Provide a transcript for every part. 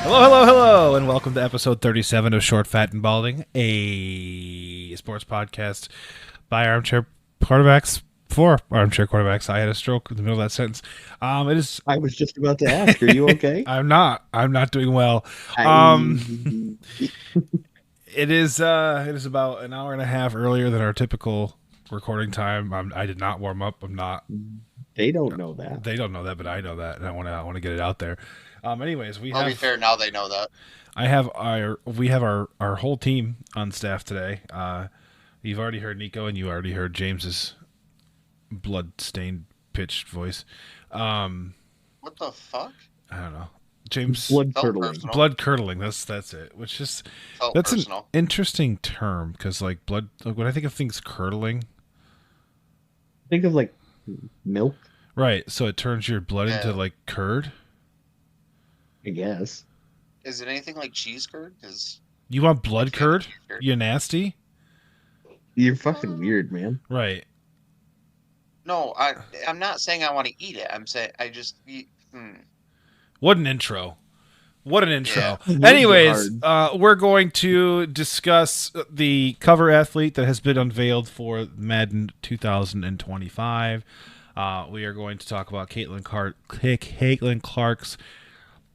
Hello, hello, hello, and welcome to episode 37 of Short, Fat, and Balding, a sports podcast by armchair quarterbacks for armchair quarterbacks. I had a stroke in the middle of that sentence. It is. I was just about to ask, are you okay? I'm not. I'm not doing well. I... It is. It is about an hour and a half earlier than our typical recording time. I did not warm up. I'm not. They don't know that. They don't know that, but I know that, and I want to get it out there. Anyways, I'll be fair. Now they know that. We have our whole team on staff today. You've already heard Nico, and you already heard James's blood-stained pitched voice. What the fuck? I don't know. James Blood curdling. That's it. Which is Felt that's personal. an interesting term because like blood. Like when I think of things curdling, Think of like milk, right? So it turns your blood into like curd. I guess. Is it anything like cheese curd? Because You want blood curd? You nasty? You're fucking weird, man. Right. no, I'm not saying I want to eat it. I'm saying I just eat. What an intro. What an intro. Yeah. Anyways, we're going to discuss the cover athlete that has been unveiled for Madden 2025. We are going to talk about Caitlin Clark's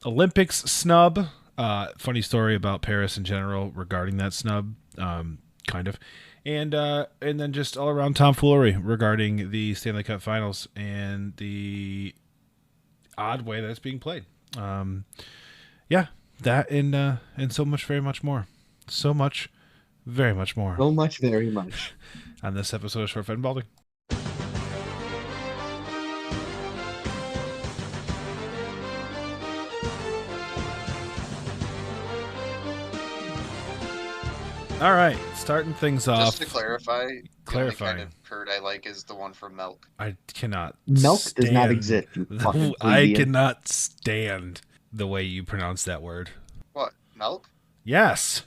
Olympics snub. Funny story about Paris in general regarding that snub, kind of. And then just all around tomfoolery regarding the Stanley Cup Finals and the odd way that it's being played. Yeah, that and so much, very much more. So much, very much more. So much, very much. On this episode of Short, Fat, and Balding. All right, starting things off. Just to clarify, the only kind of curd I like is the one from milk. I cannot. Milk does not exist. I cannot stand the way you pronounce that word. What? Milk? Yes.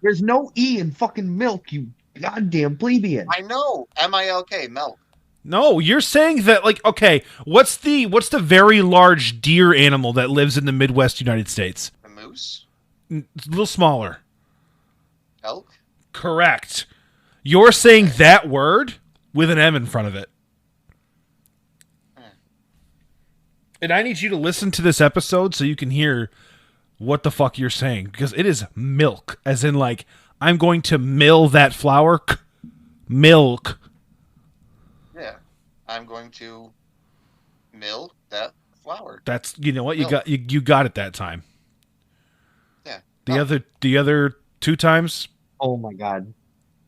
There's no E in fucking milk, you goddamn plebeian. I know. MILK, milk. No, you're saying that like okay, what's the very large deer animal that lives in the Midwest United States? A moose? A little smaller. Elk? Correct. You're saying that word with an M in front of it. And I need you to listen to this episode so you can hear what the fuck you're saying. Because it is milk. As in, like, I'm going to mill that flour. Milk. Yeah. I'm going to mill that flour. That's, you know what? Milk. You got it that time. Yeah. The other two times, Oh my god.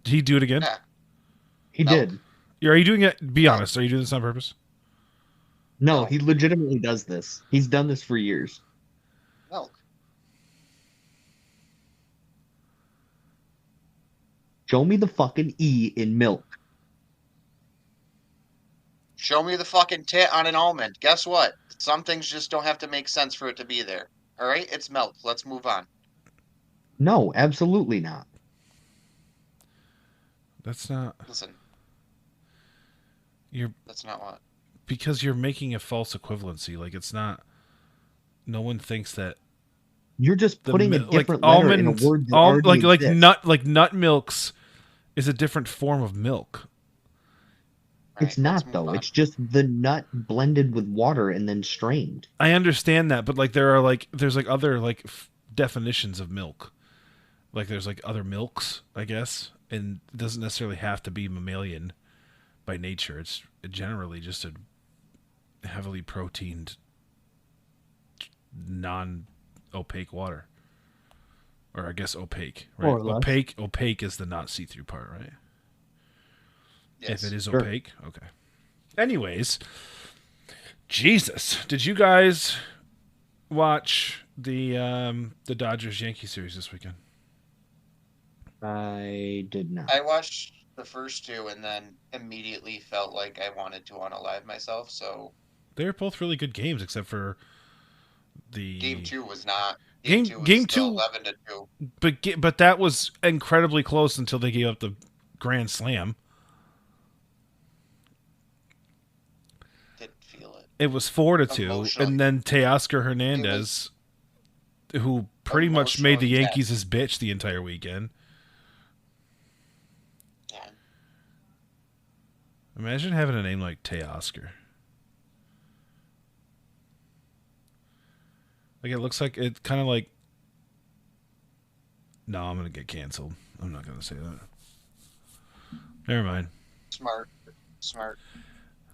did he do it again? Yeah. He Milk. did. Are you doing it? Be honest. Are you doing this on purpose? No, he legitimately does this. He's done this for years. Milk. Show me the fucking E in milk. Show me the fucking tit on an almond. Guess what? Some things just don't have to make sense for it to be there. All right? It's milk. Let's move on. No, absolutely not. That's not. Listen. That's not what. Because you're making a false equivalency. Like, it's not. No one thinks that. You're just putting a different like letter in a word that already exists. nut milks is a different form of milk. It's not though. It's just the nut blended with water and then strained. I understand that, but like there's like other like definitions of milk. Like there's like other milks, I guess, and it doesn't necessarily have to be mammalian by nature. It's generally just a heavily proteined, non-opaque water, or I guess opaque. Right? More or less. Opaque is the not see-through part, right? Yes. If it is Sure. opaque, okay. Anyways, Jesus, did you guys watch the Dodgers Yankee series this weekend? I did not. I watched the first two and then immediately felt like I wanted to unalive myself. So They were both really good games, except for the game two was not. Game two 11-2. But that was incredibly close until they gave up the grand slam. Didn't feel it. It was 4-2, Emotionally. and then Teoscar Hernandez, who pretty much made the Emotionally Yankees his bitch the entire weekend. Yeah. Imagine having a name like Teoscar. Like, it looks like it kind of like. No, I'm gonna get canceled. I'm not gonna say that. Never mind. Smart. You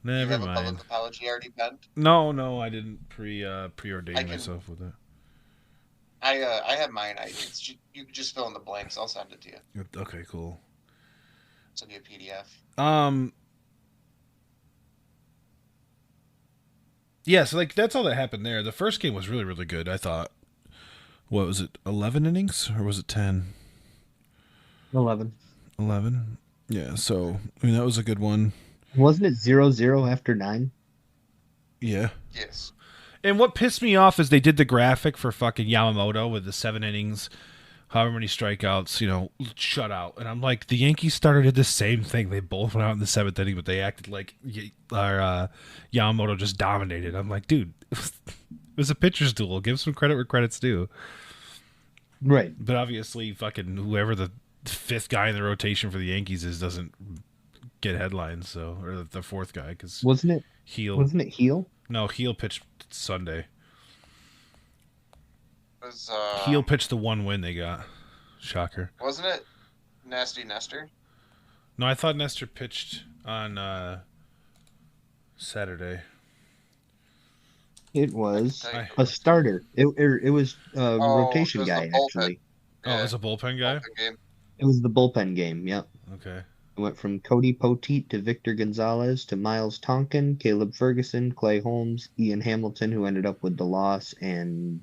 Never have a public mind. apology already penned? No, I didn't preordain I can. myself with that. I have mine. You can just fill in the blanks. I'll send it to you. Okay, cool. Send you a PDF. Yeah, so like that's all that happened there. The first game was really, really good, I thought. What was it, 11 innings? Or was it 10? 11. 11? Yeah, so, I mean, that was a good one. Wasn't it 0-0 after 9? Yeah. Yes. And what pissed me off is they did the graphic for fucking Yamamoto with the 7 innings, however many strikeouts, shutout. And I'm like, the Yankees started the same thing. They both went out in the 7th inning, but they acted like Yamamoto just dominated. I'm like, dude, it was a pitcher's duel. Give some credit where credit's due. Right. But obviously, fucking whoever the 5th guy in the rotation for the Yankees is doesn't get headlines. So, or the 4th guy, because Wasn't it Heel? Heel? No, Heel pitched Sunday. Was Heel pitched the 1 win they got. Shocker. Wasn't it Nasty Nestor? No, I thought Nestor pitched on Saturday. It was I- a starter. It was a rotation it was the guy, bullpen. actually. Oh, it was a bullpen guy? Bullpen game. It was the bullpen game, yep. Okay. It went from Cody Poteet to Victor Gonzalez to Miles Tonkin, Caleb Ferguson, Clay Holmes, Ian Hamilton, who ended up with the loss, and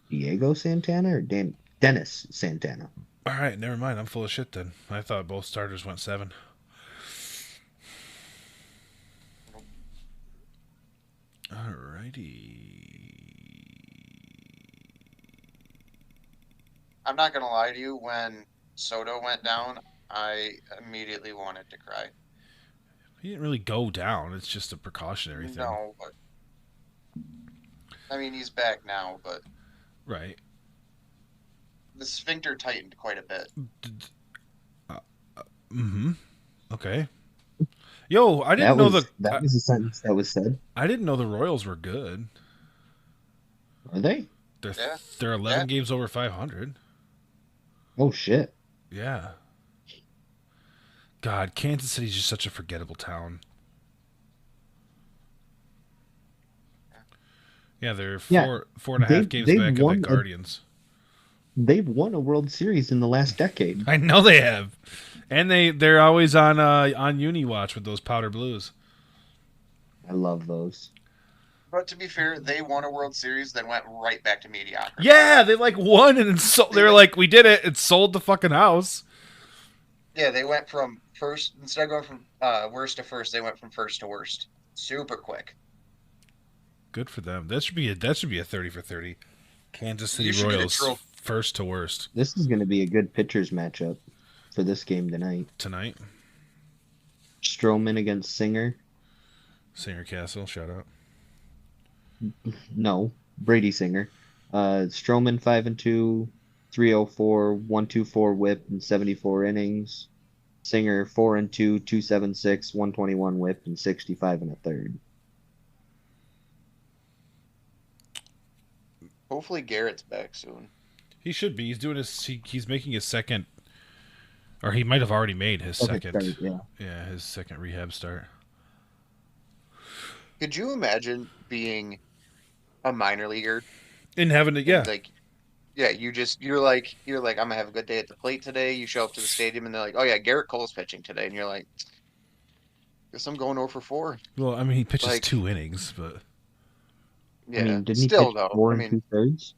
Diego Santana or Dennis Santana. All right, never mind. I'm full of shit then. I thought both starters went 7. I'm not gonna lie to you. When Soto went down, I immediately wanted to cry. He didn't really go down. It's just a precautionary thing. No, but I mean he's back now, but Right. the sphincter tightened quite a bit. Mm-hmm. Okay. Yo, I didn't know that was a sentence that was said. I didn't know the Royals were good. Are they? They're 11 games over 500. Oh shit. Yeah. God, Kansas City's just such a forgettable town. Yeah, they're 4.5 games back of the Guardians. They've won a World Series in the last decade. I know they have, and they're always on Uni Watch with those powder blues. I love those. But to be fair, they won a World Series, then went right back to mediocrity. Yeah, they won and they were like, we did it. It sold the fucking house. Yeah, they went from first instead of going from worst to first, they went from first to worst, super quick. Good for them. That should be a 30 for 30. Kansas City Royals first to worst. This is going to be a good pitchers matchup for this game tonight. Stroman against Singer. Singer Castle, shout out. No, Brady Singer. Stroman 5-2, 304, 124 WHIP in 74 innings. Singer 4-2, 276, 121 WHIP in 65 1/3. Hopefully Garrett's back soon. He should be. He's doing he's making his second, or he might have already made his second. Start, yeah, his second rehab start. Could you imagine being a minor leaguer And having to, you're like I'm gonna have a good day at the plate today. You show up to the stadium and they're like, oh yeah, Garrett Cole's pitching today, and you're like, guess I'm going 0 for 4. Well, I mean, he pitches 2 innings, but yeah, I mean, didn't he still pitch though. 4 2/3?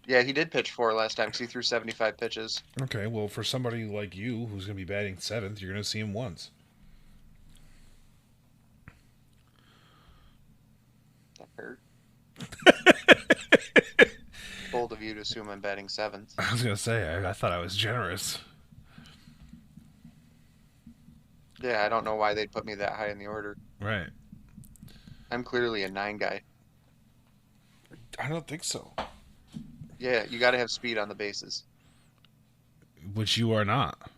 Yeah, he did pitch 4 last time because he threw 75 pitches. Okay, well, for somebody like you who's going to be batting 7th, you're going to see him once. That hurt. Bold of you to assume I'm batting 7th. I was going to say, I thought I was generous. Yeah, I don't know why they'd put me that high in the order. Right. I'm clearly a 9 guy. I don't think so. Yeah, you got to have speed on the bases. which you are not.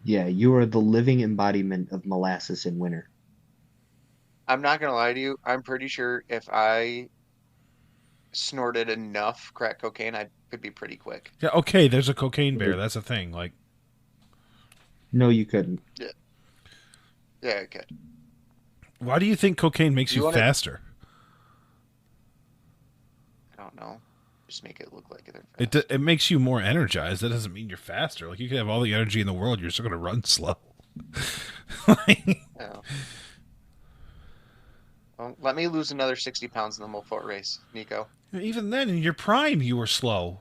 Yeah, you are the living embodiment of molasses in winter. I'm not gonna lie to you. I'm pretty sure if I snorted enough crack cocaine, I could be pretty quick. Yeah, okay, there's a cocaine bear. Like, That's a thing. Like, no, you couldn't. Yeah, yeah, I could. why do you think cocaine makes Do you you want to? faster? I don't know. Just make it look like they're It fast. it makes you more energized. That doesn't mean you're faster. Like, you can have all the energy in the world, you're still gonna run slow. Yeah. Well, let me lose another 60 pounds in the full foot race, Nico. Even then, in your prime, you were slow.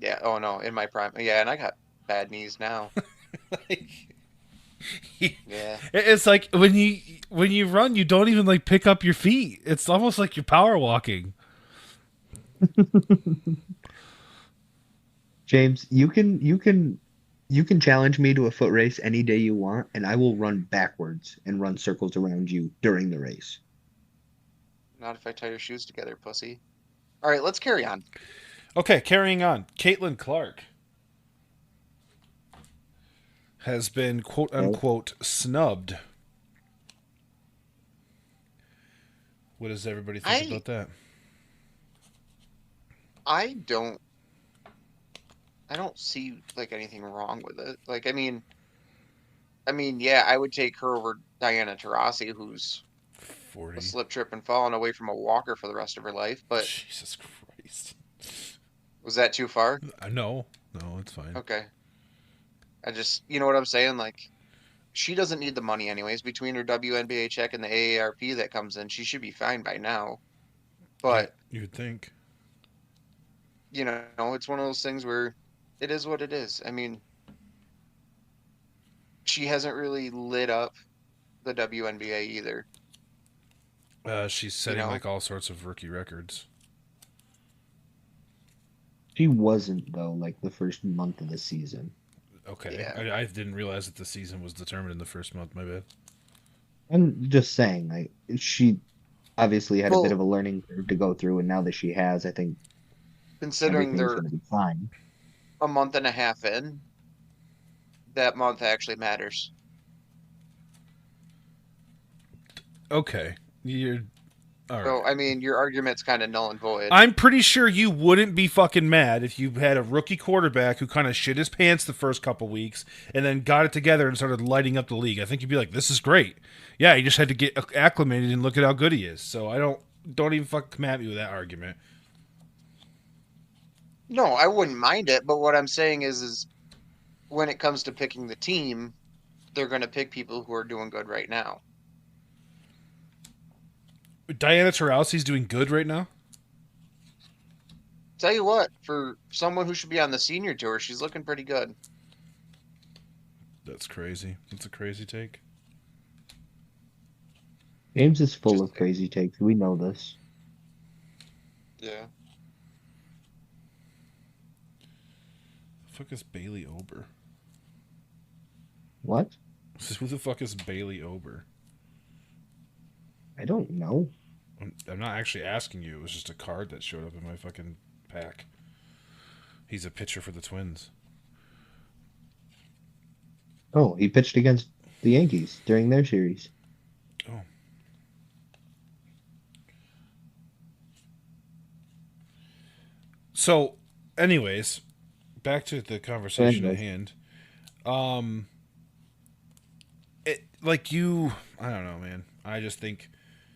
Yeah. Oh no, in my prime. Yeah, and I got bad knees now. Yeah. It's like when you run, you don't even like pick up your feet. It's almost like you're power walking. James, you can challenge me to a foot race any day you want, and I will run backwards and run circles around you during the race. Not if I tie your shoes together, pussy. All right, let's carry on. Okay, carrying on. Caitlin Clark has been quote Okay. unquote snubbed. What does everybody think I about that? I don't I don't see like anything wrong with it. Like I mean, yeah, I would take her over Diana Taurasi, who's a 40. slip, trip, and falling away from a walker for the rest of her life. But Jesus Christ. was that too far? No, it's fine. Okay. I just, you know what I'm saying? Like, she doesn't need the money anyways. Between her WNBA check and the AARP that comes in, she should be fine by now. But, You'd think. you know, it's one of those things where it is what it is. I mean, she hasn't really lit up the WNBA either, She's you setting know? like all sorts of rookie records. She wasn't though, like the first month of the season. Okay, Yeah. I didn't realize that the season was determined in the first month. My bad. I'm just saying, like she obviously had a bit Well, of a learning curve to go through, and now that she has, I think considering everything's they're going to be fine. a month and a half in, that month actually matters. Okay, you're all right. So, I mean, your argument's kind of null and void. I'm pretty sure you wouldn't be fucking mad if you had a rookie quarterback who kind of shit his pants the first couple weeks and then got it together and started lighting up the league. I think you'd be like, "This is great." Yeah, he just had to get acclimated and look at how good he is. So I don't even fucking come at me with that argument. No, I wouldn't mind it, but what I'm saying is when it comes to picking the team, they're going to pick people who are doing good right now. Diana Taurasi's doing good right now. Tell you what, for someone who should be on the senior tour, she's looking pretty good. That's crazy. That's a crazy take. James is full Just of crazy takes. We know this. yeah. The fuck is Bailey Ober? What? Who the fuck is Bailey Ober? I don't know. I'm not actually asking you. It was just a card that showed up in my fucking pack. He's a pitcher for the Twins. Oh, he pitched against the Yankees during their series. Oh. So, anyways, back to the conversation at hand. I don't know, man. I just think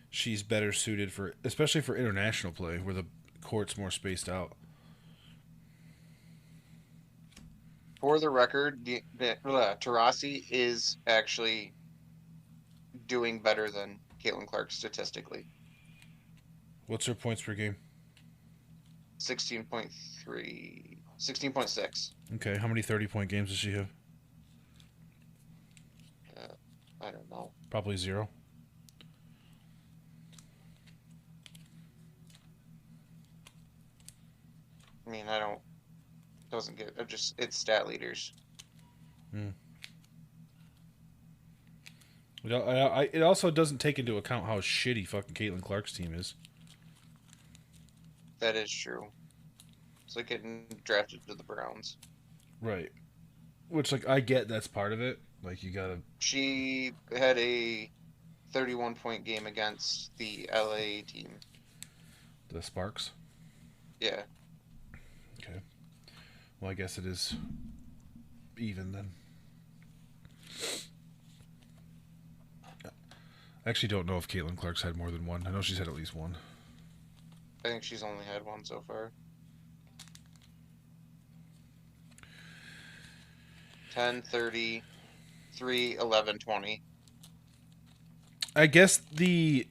she's better suited for, especially for international play, where the court's more spaced out. For the record, Taurasi is actually doing better than Caitlin Clark statistically. What's her points per game? 16.3, 16.6. Okay, how many 30-point games does she have? I don't know. Probably 0. I mean, I don't. Doesn't get. It's stat leaders. It also doesn't take into account how shitty fucking Caitlin Clark's team is. That is true. It's like getting drafted to the Browns. Right. Which, like, I get that's part of it. Like, you gotta... She had a 31-point game against the LA team. The Sparks? Yeah. Okay. Well, I guess it is even then. I actually don't know if Caitlin Clark's had more than one. I know she's had at least one. I think she's only had one so far. 10, 30, 3, 11, 20. I guess the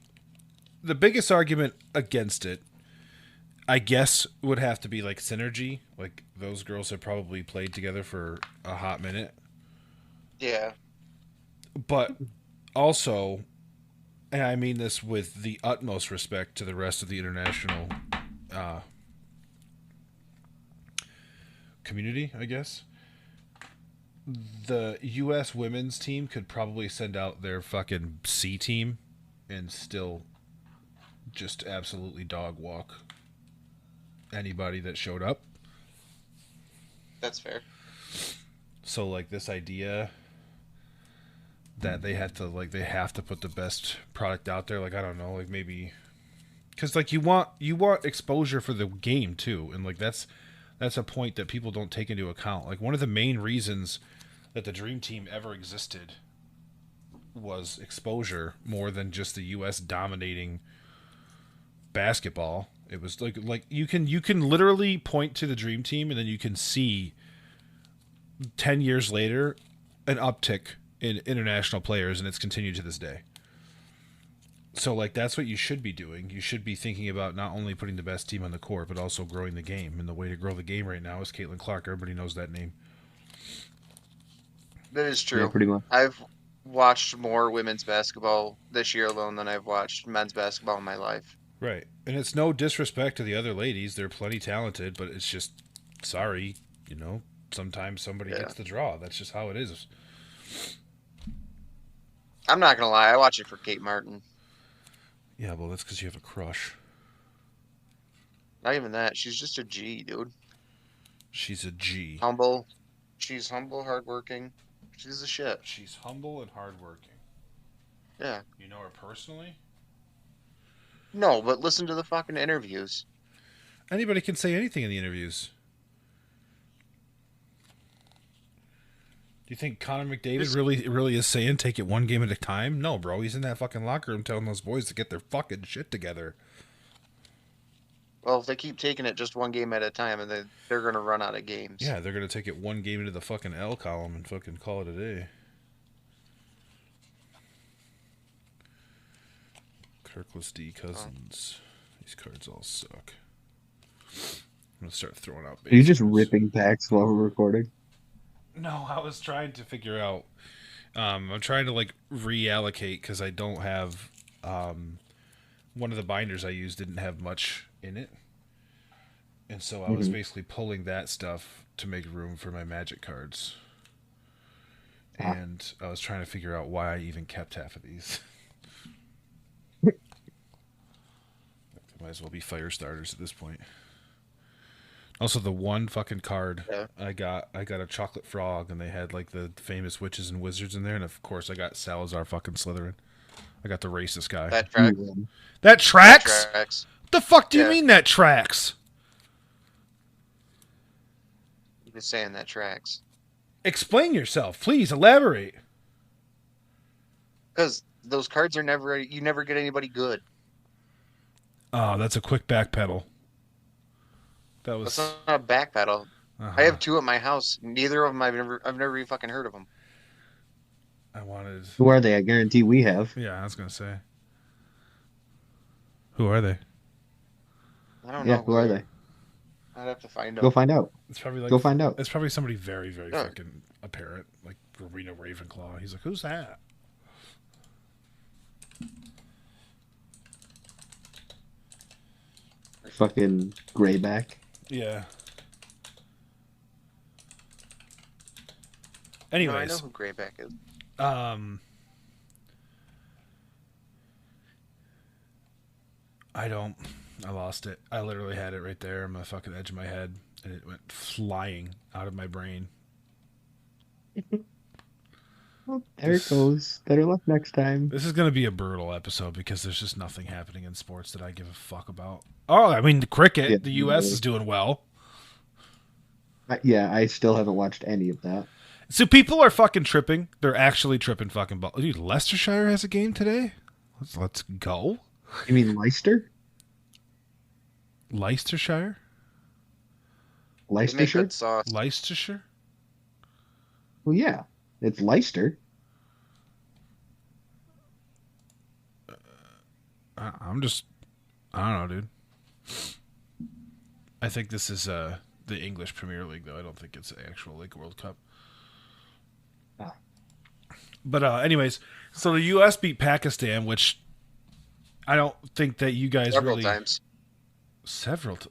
biggest argument against it, I guess, would have to be like synergy. Like those girls have probably played together for a hot minute. Yeah. But also, and I mean this with the utmost respect to the rest of the international community, I guess. The U.S. women's team could probably send out their fucking C team and still just absolutely dog walk anybody that showed up. That's fair. So, like, this idea that they have to put the best product out there, like, I don't know, like, maybe... Because, like, you want exposure for the game, too. And, like, that's a point that people don't take into account. Like, one of the main reasons that the Dream Team ever existed was exposure more than just the U.S. dominating basketball. It was like you can literally point to the Dream Team and then you can see 10 years later an uptick in international players, and it's continued to this day. So, like, that's what you should be doing. You should be thinking about not only putting the best team on the court, but also growing the game. And the way to grow the game right now is Caitlin Clark. Everybody knows that name. That is true. Yeah, pretty much. I've watched more women's basketball this year alone than I've watched men's basketball in my life. Right. And it's no disrespect to the other ladies. They're plenty talented, but it's just, sorry, sometimes somebody gets the draw. That's just how it is. I'm not going to lie. I watch it for Kate Martin. Yeah, well, that's because you have a crush. Not even that. She's just a G, dude. She's a G. Humble. She's humble, hardworking. She's a shit. She's humble and hardworking. Yeah. You know her personally? No, but listen to the fucking interviews. Anybody can say anything in the interviews. Do you think Connor McDavid really is saying take it one game at a time? No, bro. He's in that fucking locker room telling those boys to get their fucking shit together. Well, if they keep taking it just one game at a time, and they're going to run out of games. Yeah, they're going to take it one game into the fucking L column and fucking call it a day. Kirkless D Cousins. These cards all suck. I'm going to start throwing out Are you just bases. ripping packs while we're recording? No, I was trying to figure out. I'm trying to like reallocate because I don't have. One of the binders I used didn't have much in it, and so I was basically pulling that stuff to make room for my Magic cards. And I was trying to figure out why I even kept half of these. They might as well be fire starters at this point. Also, the one fucking card I got a chocolate frog, and they had like the famous witches and wizards in there, and of course I got Salazar fucking Slytherin. I got the racist guy. That tracks. That tracks? That tracks. What the fuck do you mean that tracks? You're just saying that tracks. Explain yourself, please. Elaborate. Because those cards are you never get anybody good. Oh, that's a quick backpedal. That's not a backpedal. I have two at my house. Neither of them I've never even fucking heard of them. Who are they? I guarantee we have. Yeah, I was gonna say. Who are they? I don't know. Who are they? I'd have to find out. Go find out. It's probably Go find out. It's probably somebody very, very fucking apparent, like Reno Ravenclaw. He's like, who's that? Fucking Grayback. Yeah. Anyways, No, I know who Grayback is. I don't I lost it. I literally had it right there on the fucking edge of my head, and it went flying out of my brain. Well, there it goes. Better luck next time. This is going to be a brutal episode because there's just nothing happening in sports that I give a fuck about. Oh, I mean, the cricket. Yeah, The U.S. really. is doing well. Yeah, I still haven't watched any of that. So people are fucking tripping. They're actually tripping fucking ball. Dude, Leicestershire has a game today? Let's go. You mean Leicester? Leicestershire? They make Leicestershire? good sauce. Leicestershire? Well, yeah, it's Leicester. I'm just... I don't know, dude. I think this is the English Premier League, though. I don't think it's the actual like World Cup. Ah. But anyways, so the U.S. beat Pakistan, which I don't think that you guys Several really... times.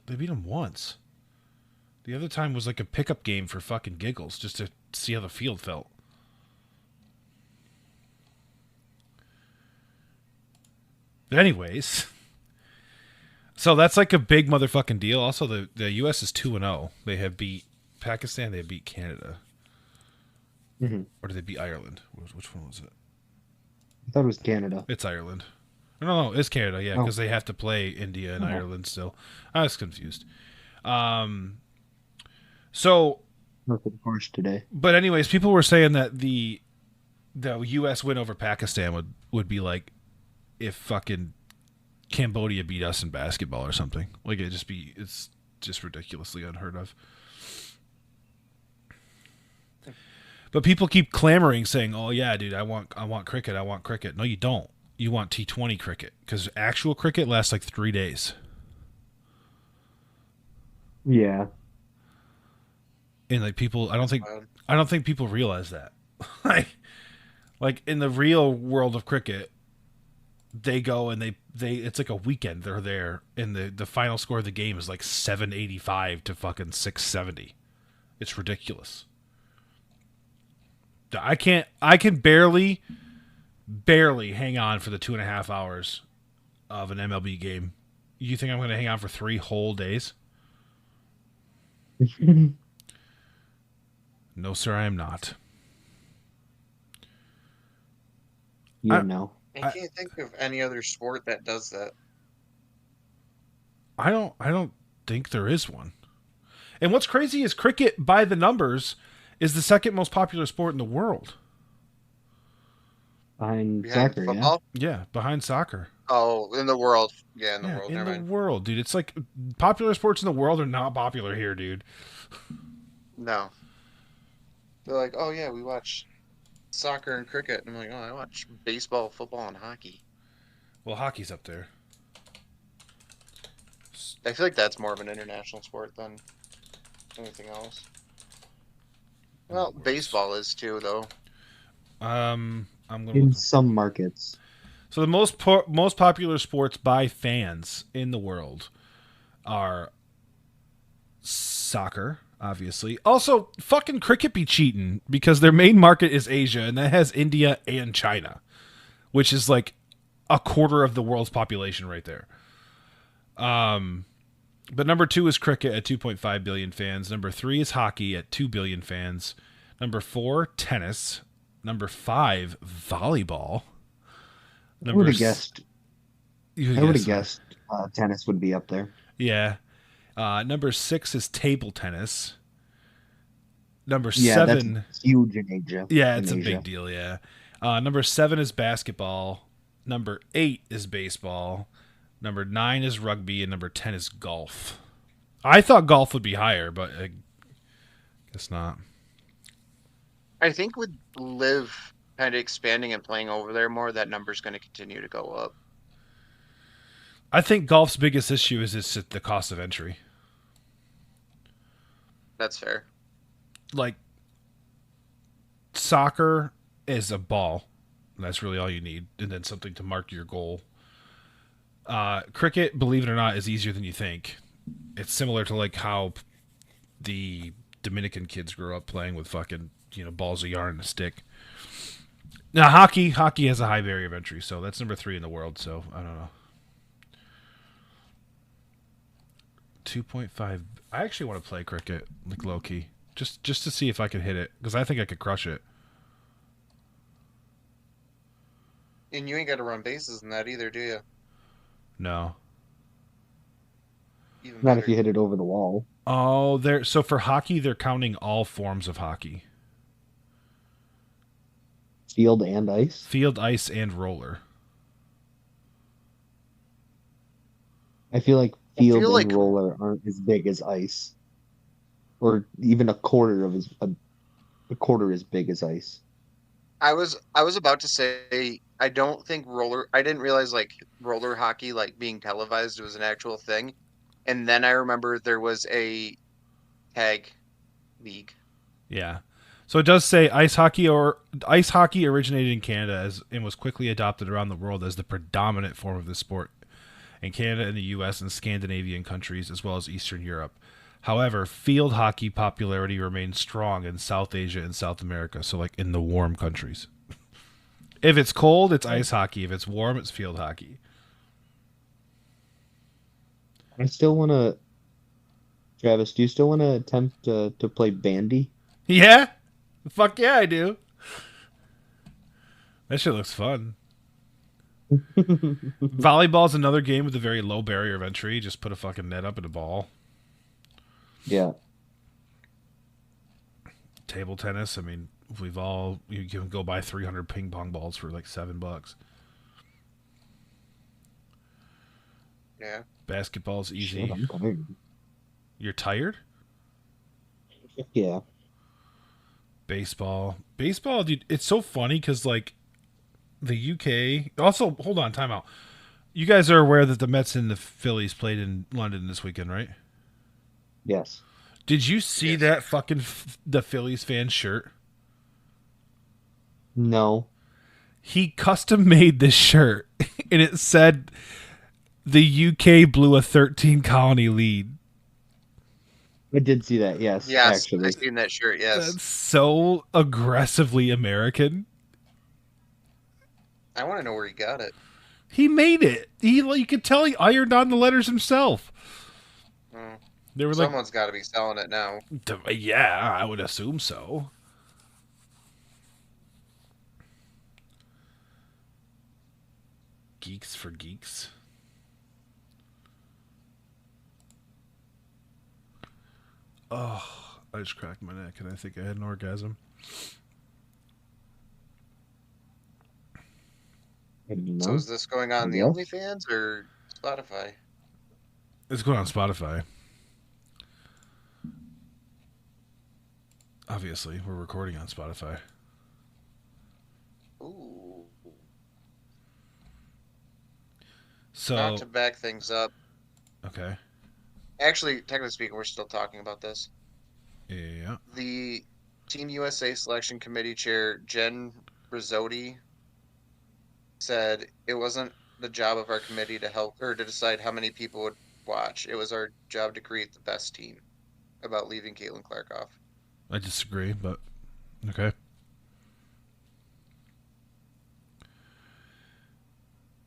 They beat them once. The other time was like a pickup game for fucking giggles, just to see how the field felt. But anyways, so that's like a big motherfucking deal. Also, the U.S. is 2-0. They have beat Pakistan. They have beat Canada. Mm-hmm. Or did they beat Ireland? Which one was it? I thought it was Canada. It's Ireland. No, it's Canada, yeah, Oh. because they have to play India and Oh. Ireland still. I was confused. So, Of course, today. but anyways, people were saying that the U.S. win over Pakistan would be like if fucking Cambodia beat us in basketball or something. Like it's just ridiculously unheard of. But people keep clamoring, saying, "Oh yeah, dude, I want cricket. I want cricket." No, you don't. You want T20 cricket because actual cricket lasts like 3 days. Yeah. And like people, I don't think people realize that. like in the real world of cricket, they go and they it's like a weekend. They're there, and the final score of the game is like 785 to fucking 670. It's ridiculous. I can barely hang on for the 2.5 hours of an MLB game. You think I'm going to hang on for 3 whole days? No, sir, I am not. You know. I can't think of any other sport that does that. I don't think there is one. And what's crazy is cricket, by the numbers, is the second most popular sport in the world. Behind Behind soccer, football? Yeah, behind soccer. Oh, in the world. Yeah, in the world. In Never the mind. world, dude. It's like popular sports in the world are not popular here, dude. No. They're like, oh yeah, we watch soccer and cricket. And I'm like, oh, I watch baseball, football, and hockey. Well, hockey's up there. I feel like that's more of an international sport than anything else. Well, baseball is too, though. I'm gonna in look. some markets. So the most popular sports by fans in the world are soccer, obviously. Also, fucking cricket be cheating because their main market is Asia, and that has India and China, which is like a quarter of the world's population right there. But number 2 is cricket at 2.5 billion fans. Number 3 is hockey at 2 billion fans. Number 4, tennis. Number 5, volleyball. I would have guessed. You I would have guessed. guessed tennis would be up there. Yeah. Number 6 is table tennis. Number Yeah, 7. that's huge in Asia. Yeah, in it's a Asia. big deal, yeah. Number 7 is basketball. Number 8 is baseball. Number 9 is rugby. And number 10 is golf. I thought golf would be higher, but I guess not. I think with Live kind of expanding and playing over there more, that number's going to continue to go up. I think golf's biggest issue is it's the cost of entry. That's fair. Like, soccer is a ball. That's really all you need. And then something to mark your goal. Cricket, believe it or not, is easier than you think. It's similar to like how the Dominican kids grew up playing with fucking, balls of yarn and a stick. Now, hockey has a high barrier of entry, so that's number 3 in the world, so I don't know. I think with Live kind of expanding and playing over there more, that number's going to continue to go up. I think with Live kind of expanding and playing over there more, that number's going to continue to go up. I don't know. That's fair. I 2.5. I actually want to play cricket, like low key, just to see if I could hit it, because I think I could crush it. And you ain't got to run bases in that either, do you? No. Even Not if better. you hit it over the wall. Oh, so for hockey, they're counting all forms of hockey: Field and ice. field, ice, and roller. I feel like I field feel and like roller aren't as big as ice, or even a quarter as big as ice. I was about to say I don't think I didn't realize like roller hockey like being televised was an actual thing. And then I remember there was a tag league. Yeah. So it does say ice hockey originated in Canada and was quickly adopted around the world as the predominant form of the sport in Canada and the U.S. and Scandinavian countries as well as Eastern Europe. However, field hockey popularity remains strong in South Asia and South America, so like in the warm countries. If it's cold, it's ice hockey. If it's warm, it's field hockey. I still want to, Travis. Do you still want to attempt to play bandy? Yeah? Fuck yeah, I do. That shit looks fun. Volleyball's another game with a very low barrier of entry. Just put a fucking net up and a ball. Yeah. Table tennis, I mean, you can go buy 300 ping pong balls for like $7. Yeah. Basketball's easy. Shit, I'm tired. You're tired? Yeah. Baseball, dude, it's so funny because like the UK. Also, hold on, time out. You guys are aware that the Mets and the Phillies played in London this weekend, right? Yes. Did you see Yes. that fucking the Phillies fan shirt? No. He custom made this shirt, and it said the UK blew a 13 colony lead. I did see that. Yes. Yes, Actually. I seen that shirt. Yes. That's so aggressively American. I want to know where he got it. He made it. You could tell he ironed on the letters himself. Mm. They were like, Someone's got to be selling it now. yeah, I would assume so. Geeks for geeks. Oh, I just cracked my neck and I think I had an orgasm. I don't So know. is this going on the Yes. OnlyFans or Spotify? It's going on Spotify. Obviously, we're recording on Spotify. Ooh. So, Not to back things up. okay. Actually, technically speaking, we're still talking about this. Yeah. The Team USA Selection Committee Chair, Jen Rizzotti, said it wasn't the job of our committee to help or to decide how many people would watch. It was our job to create the best team about leaving Caitlin Clark off. I disagree, but okay.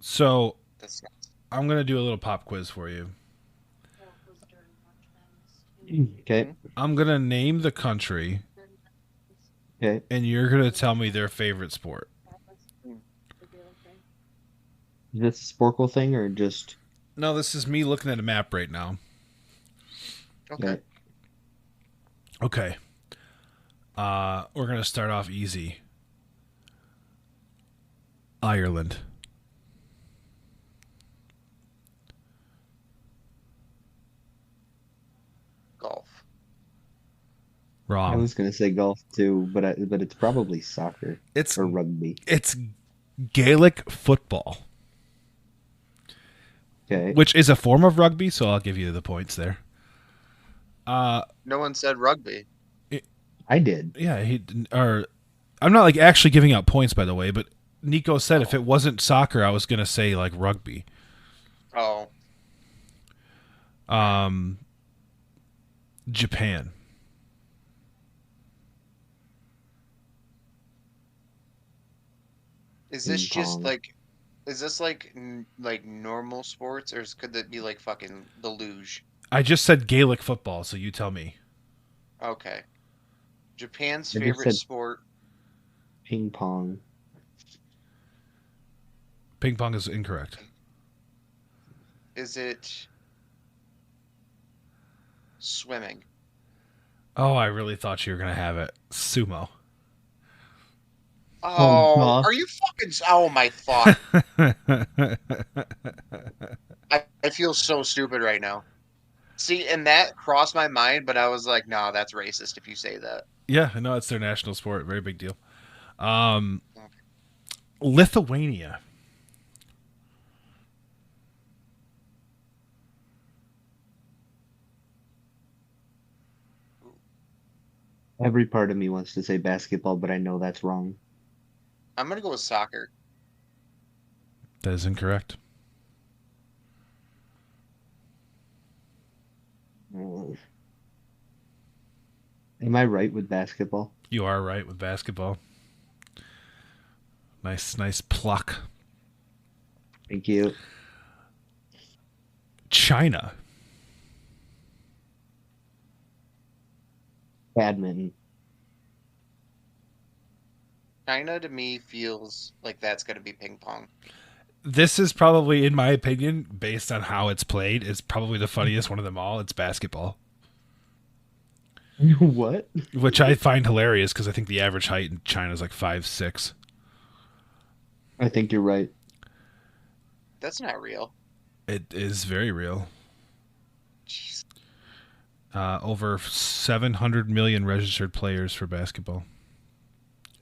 So, That's I'm going to do a little pop quiz for you. Okay. I'm going to name the country, Okay. and you're going to tell me their favorite sport. Is this a Sporkle thing or just No, this is me looking at a map right now. okay. Okay. We're going to start off easy. Ireland. Golf. I Wrong. was gonna say golf too, but it's probably soccer It's or rugby. it's Gaelic football, Okay. which is a form of rugby, so I'll give you the points there. No one said rugby. I did. Yeah, I'm not like actually giving out points, by the way, but Nico said if it wasn't soccer, I was gonna say like rugby. Oh, Japan. is this Ping just pong. like, is this like like normal sports, or could it be like fucking the luge? I just said Gaelic football, so you tell me. Okay. Japan's I just favorite said sport. ping pong. Ping pong is incorrect. Is it swimming? Oh, I really thought you were gonna have it. Sumo. Oh, Huh? are you fucking? Oh my fuck! I feel so stupid right now. See, and that crossed my mind, but I was like, no, that's racist if you say that. Yeah, no, it's their national sport. Very big deal. Lithuania. Every part of me wants to say basketball, but I know that's wrong. I'm gonna go with soccer. That is incorrect. Uh, Am I right with basketball? You are right with basketball. Nice pluck. Thank you. China. Badminton. China to me feels like that's gonna be ping pong. This is probably, in my opinion, based on how it's played, is probably the funniest one of them all. It's basketball, What? which I find hilarious because I think the average height in China is like 5'6". I think you're right. That's not real. It is very real. Jeez. Over 700 million registered players for basketball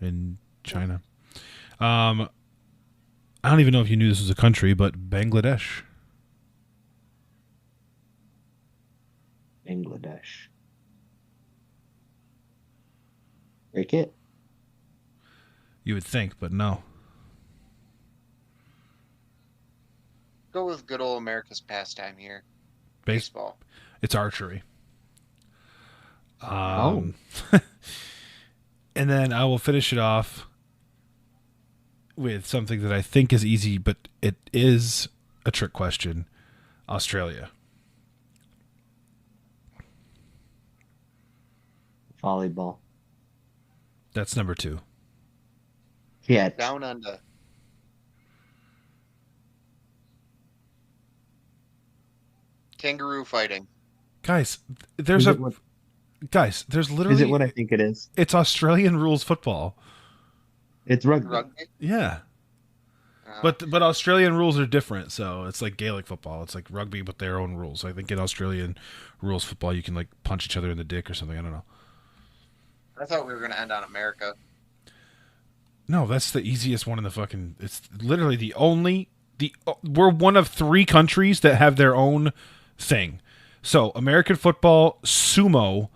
in China. I don't even know if you knew this was a country, but Bangladesh. Bangladesh. Cricket? You would think, but no. Go with good old America's pastime here. Base- Baseball. It's archery. Oh. And then I will finish it off with something that I think is easy, but it is a trick question. Australia. Volleyball. That's number 2. Yeah. Down under. Kangaroo fighting. Guys, there's Is it what, there's is literally it what I think it is? it's Australian rules football. It's rugby. Rugby. Yeah. Oh. But Australian rules are different, so it's like Gaelic football. It's like rugby, but their own rules. I think in Australian rules football, you can like punch each other in the dick or something. I don't know. I thought we were gonna end on America. No, that's the easiest one in the fucking. It's literally the only. We're one of 3 countries that have their own thing. So American football, sumo,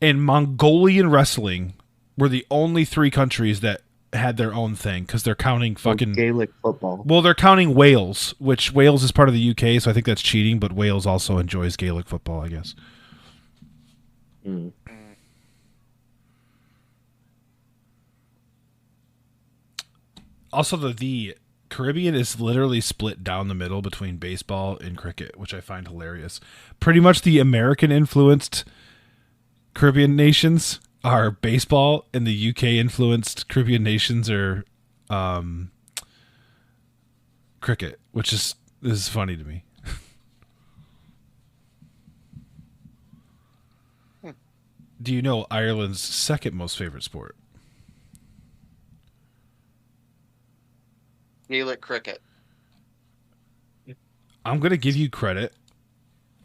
and Mongolian wrestling were the only 3 countries that had their own thing because they're counting fucking. Gaelic football. Well, they're counting Wales, which Wales is part of the UK, so I think that's cheating. But Wales also enjoys Gaelic football, I guess. Mm. Also, the Caribbean is literally split down the middle between baseball and cricket, which I find hilarious. Pretty much the American influenced Caribbean nations are baseball, and the UK influenced Caribbean nations are cricket, which is funny to me. Do you know Ireland's second most favorite sport? Gaelic cricket. I'm going to give you credit.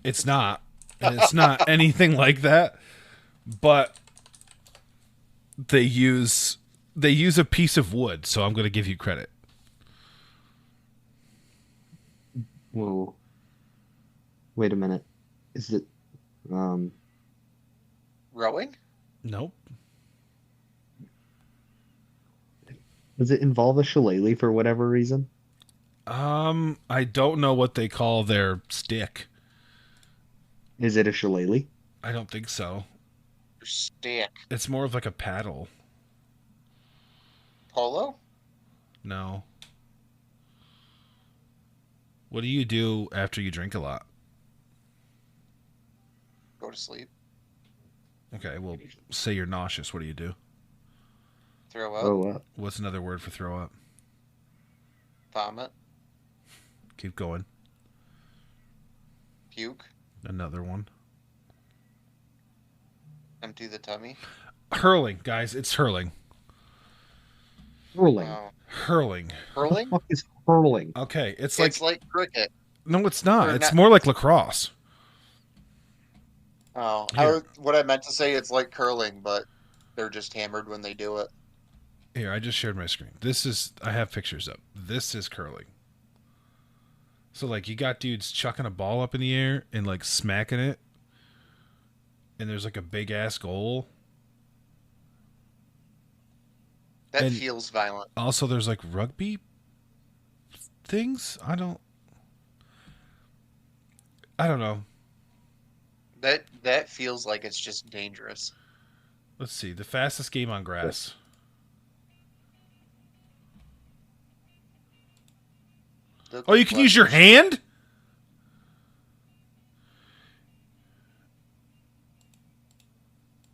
It's not. And it's not anything like that. But they use a piece of wood, so I'm going to give you credit. Whoa. Wait a minute. Is it Rowing? Nope. does it involve a shillelagh for whatever reason? I don't know what they call their stick. Is it a shillelagh? I don't think so. Stick. It's more of like a paddle. Polo? No. What do you do after you drink a lot? go to sleep. Okay, well, say you're nauseous. What do you do? Throw up. Oh, wow. What's another word for throw up? Vomit. Keep going. Puke. Another one. Empty the tummy. Hurling, guys. It's hurling. Hurling. Oh. Hurling. Hurling? What is hurling? Okay, It's like cricket. No, it's not. Or It's not- more like lacrosse. Oh, Here. what I meant to say, it's like curling, but they're just hammered when they do it. Here, I just shared my screen. I have pictures up. This is curling. So, like, you got dudes chucking a ball up in the air and, like, smacking it. And there's, like, a big-ass goal. That And- feels violent. Also, there's, like, rugby things. I don't know. That feels like it's just dangerous. Let's see. The fastest game on grass. Oh, you can use your hand?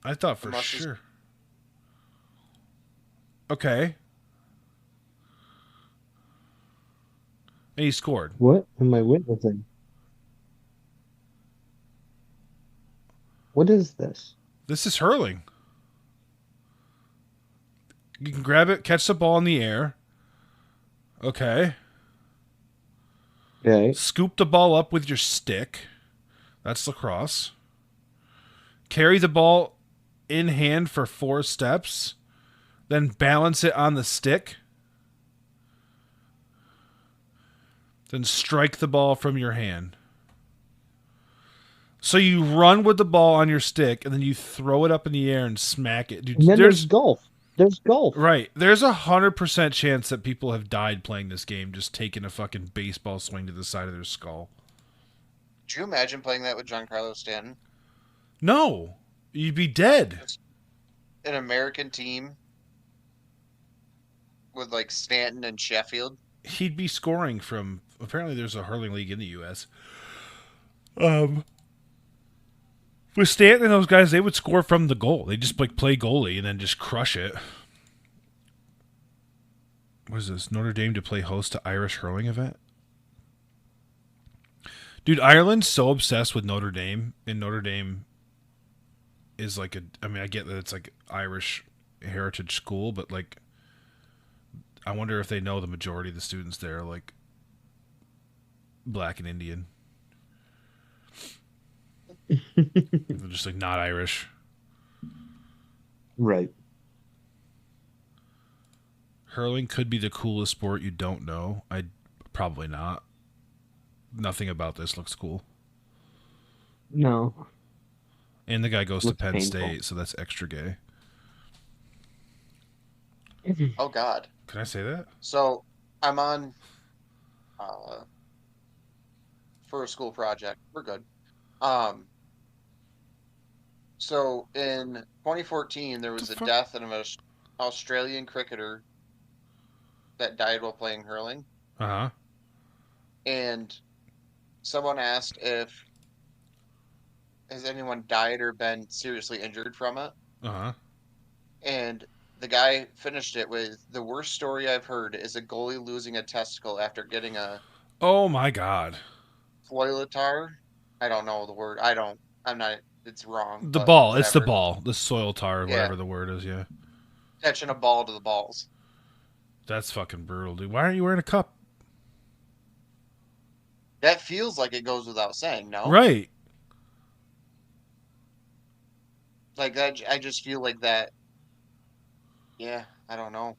I thought for Unless it's- sure. Okay. And he scored. What am I witnessing? What is this? This is hurling. You can grab it, catch the ball in the air. Okay. Okay. Scoop the ball up with your stick. That's lacrosse. Carry the ball in hand for 4 steps. Then balance it on the stick. Then strike the ball from your hand. So you run with the ball on your stick, and then you throw it up in the air and smack it. Dude, And then there's golf. There's golf. right. There's 100% chance that people have died playing this game, just taking a fucking baseball swing to the side of their skull. Could you imagine playing that with Giancarlo Stanton? No, you'd be dead. An American team with like Stanton and Sheffield. He'd be scoring from. Apparently, there's a hurling league in the U.S. With Stanton and those guys, they would score from the goal. They just like play goalie and then just crush it. What is this? Notre Dame to play host to Irish hurling event? Dude, Ireland's so obsessed with Notre Dame, and Notre Dame is like I mean, I get that it's like Irish heritage school, but like, I wonder if they know the majority of the students there are like black and Indian. They're just like not Irish. Right. Hurling could be the coolest sport you don't know. Probably not. Nothing about this looks cool. No. And the guy goes to Looks Penn painful. State, so that's extra gay. Oh God. Can I say that? So I'm on for a school project. We're good. So in 2014, there was The a fuck? death of an Australian cricketer that died while playing hurling, Uh-huh. and someone asked if has anyone died or been seriously injured from it, Uh-huh. and the guy finished it with, the worst story I've heard is a goalie losing a testicle after getting a Oh my god. Floilatar. I don't know the word. I'm not. It's wrong. The but ball. It's the whatever. ball. The soil tar, or Yeah. whatever the word is, yeah. Catching a ball to the balls. That's fucking brutal, dude. Why aren't you wearing a cup? That feels like it goes without saying. No. Right. Like that. I just feel like that. Yeah. I don't know.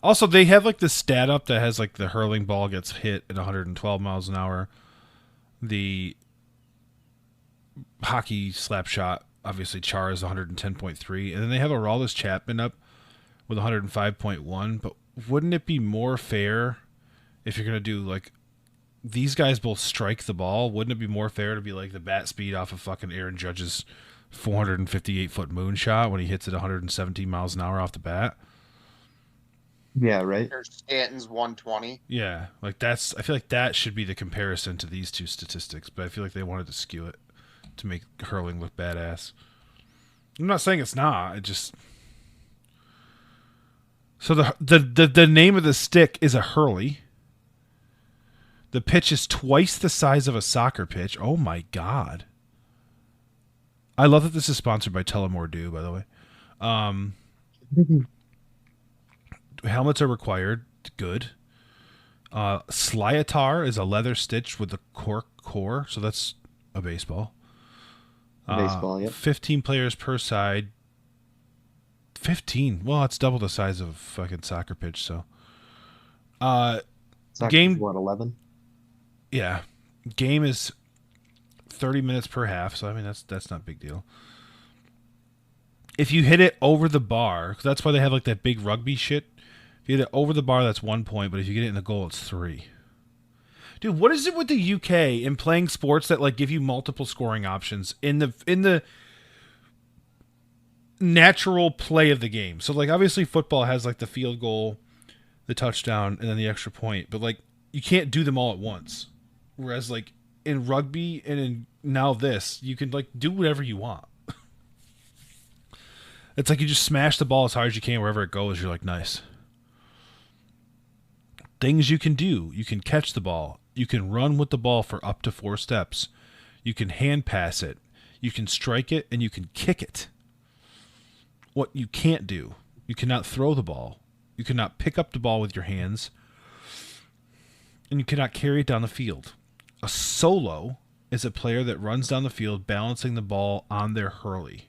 Also, they have like the stat up that has like the hurling ball gets hit at 112 miles an hour. The hockey slap shot, obviously, Char is 110.3. And then they have a Aroldis Chapman up with 105.1. But wouldn't it be more fair if you're going to do like these guys both strike the ball? Wouldn't it be more fair to be like the bat speed off of fucking Aaron Judge's 458-foot moonshot when he hits it 117 miles an hour off the bat? Yeah, right. There's Stanton's 120. Yeah, like I feel like that should be the comparison to these two statistics, but I feel like they wanted to skew it to make hurling look badass. I'm not saying it's not. It just so the name of the stick is a hurley. The pitch is twice the size of a soccer pitch. Oh my god! I love that this is sponsored by Tullamore Dew, by the way. Helmets are required. Good. Slyatar is a leather stitch with a cork core, so that's a baseball. Baseball, yep. 15 players per side. 15. Well, it's double the size of a fucking soccer pitch, so. Game, what, 11? Yeah. Game is 30 minutes per half, so I mean that's not a big deal. If you hit it over the bar, that's why they have like that big rugby shit. If you hit it over the bar, that's 1 point, but if you get it in the goal, it's 3. Dude, what is it with the UK in playing sports that like give you multiple scoring options in the natural play of the game? So like obviously football has like the field goal, the touchdown, and then the extra point, but like you can't do them all at once. Whereas like in rugby and in now this, you can like do whatever you want. It's like you just smash the ball as hard as you can wherever it goes. You're like, nice. Things you can do. You can catch the ball. You can run with the ball for up to 4 steps. You can hand pass it. You can strike it, and you can kick it. What you can't do, you cannot throw the ball. You cannot pick up the ball with your hands. And you cannot carry it down the field. A solo is a player that runs down the field balancing the ball on their hurley.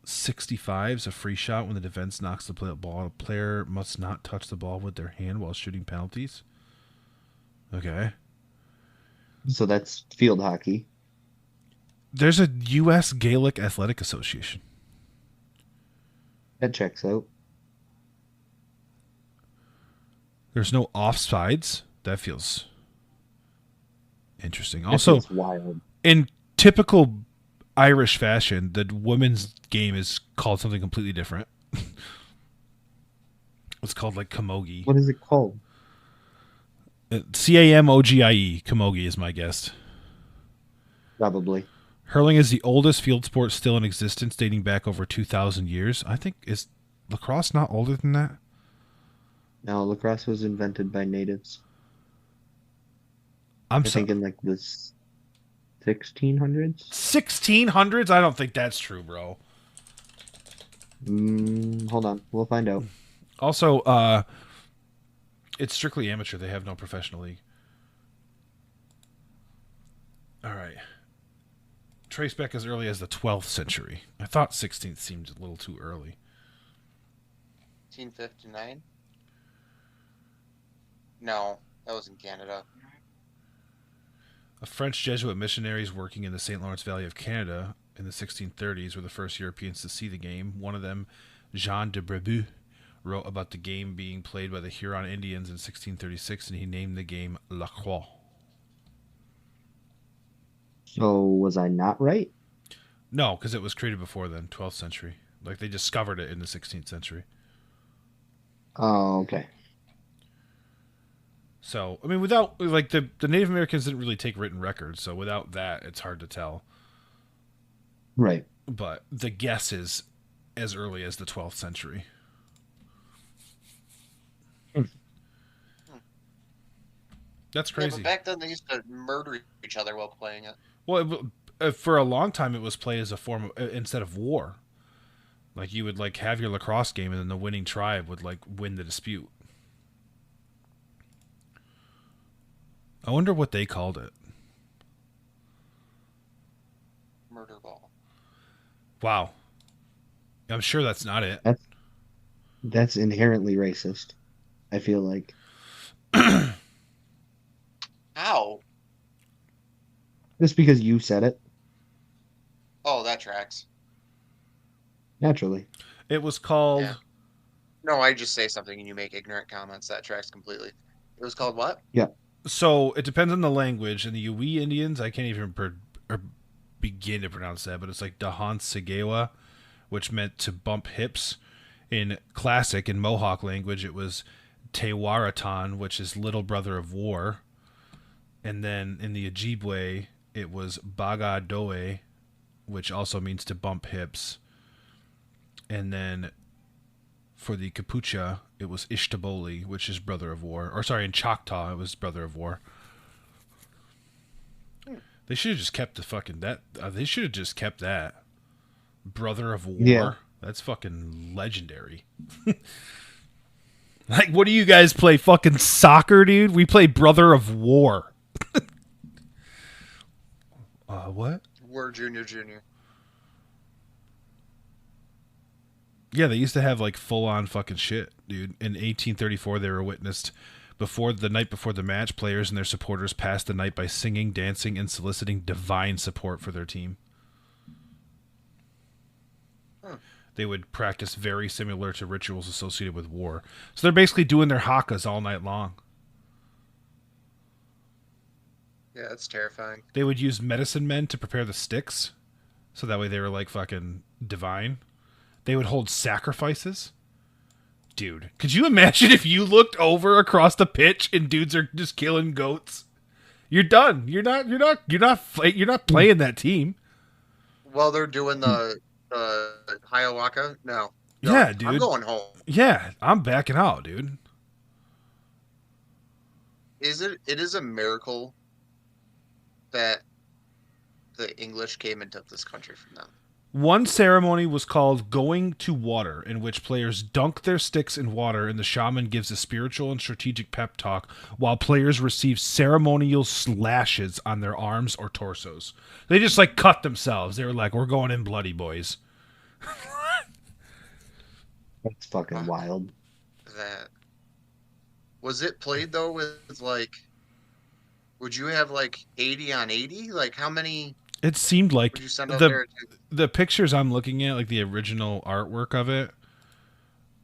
65 is a free shot when the defense knocks the ball. A player must not touch the ball with their hand while shooting penalties. Okay. So that's field hockey. There's a U.S. Gaelic Athletic Association. That checks out. There's no offsides. That feels interesting. That Also, feels wild. in typical Irish fashion, the women's game is called something completely different. It's called like camogie. What is it called? Camogie. Camogie is my guess. Probably. Hurling is the oldest field sport still in existence, dating back over 2,000 years. I think, is lacrosse not older than that? No, lacrosse was invented by natives. I I'm think in like the 1600s. 1600s? I don't think that's true, bro. Hold on, we'll find out. Also, it's strictly amateur. They have no professional league. All right. Trace back as early as the 12th century. I thought 16th seemed a little too early. 1859? No, that was in Canada. French Jesuit missionaries working in the St. Lawrence Valley of Canada in the 1630s were the first Europeans to see the game. One of them, Jean de Brebeuf, wrote about the game being played by the Huron Indians in 1636, and he named the game La Croix. So was I not right? No, because it was created before then, 12th century. Like, they discovered it in the 16th century. Oh, okay. So, I mean, without, like, the Native Americans didn't really take written records, so without that, it's hard to tell. Right. But the guess is as early as the 12th century. That's crazy. Yeah, but back then they used to murder each other while playing it. Well, for a long time, it was played as a form of, instead of war. Like, you would, like, have your lacrosse game, and then the winning tribe would, like, win the dispute. I wonder what they called it. Murder ball. Wow. I'm sure that's not it. That's inherently racist, I feel like. How? Just because you said it. Oh, that tracks. Naturally. It was called... Yeah. No, I just say something and you make ignorant comments. That tracks completely. It was called what? Yeah. So, it depends on the language. In the Yui Indians, I can't even begin to pronounce that, but it's like Dahan Segewa, which meant to bump hips. In classic, in Mohawk language, it was Tewaratan, which is little brother of war. And then in the Ojibwe, it was Bagadoe, which also means to bump hips. And then for the Capucha, it was Ishtaboli, which is brother of war. Or sorry, in Choctaw, it was brother of war. They should have just kept the fucking that. They should have just kept that. Brother of war. Yeah. That's fucking legendary. Like, what do you guys play? Fucking soccer, dude? We play brother of war. What? War Junior. Yeah, they used to have like full on fucking shit, dude. In 1834, they were witnessed the night before the match. Players and their supporters passed the night by singing, dancing, and soliciting divine support for their team. Huh. They would practice very similar to rituals associated with war. So they're basically doing their hakas all night long. Yeah, that's terrifying. They would use medicine men to prepare the sticks, so that way they were like fucking divine. They would hold sacrifices. Dude, could you imagine if you looked over across the pitch and dudes are just killing goats? You're done. You're not playing that team. While they're doing the Hiawatha? No. Yeah, dude. I'm going home. Yeah, I'm backing out, dude. It is a miracle that the English came and took this country from them. One ceremony was called Going to Water, in which players dunk their sticks in water and the shaman gives a spiritual and strategic pep talk while players receive ceremonial slashes on their arms or torsos. They just like cut themselves. They were like, we're going in bloody, boys. That's fucking wild. That was it played though with like, would you have like 80 on 80? Like how many It seemed like would you send out there? the pictures I'm looking at, like the original artwork of it,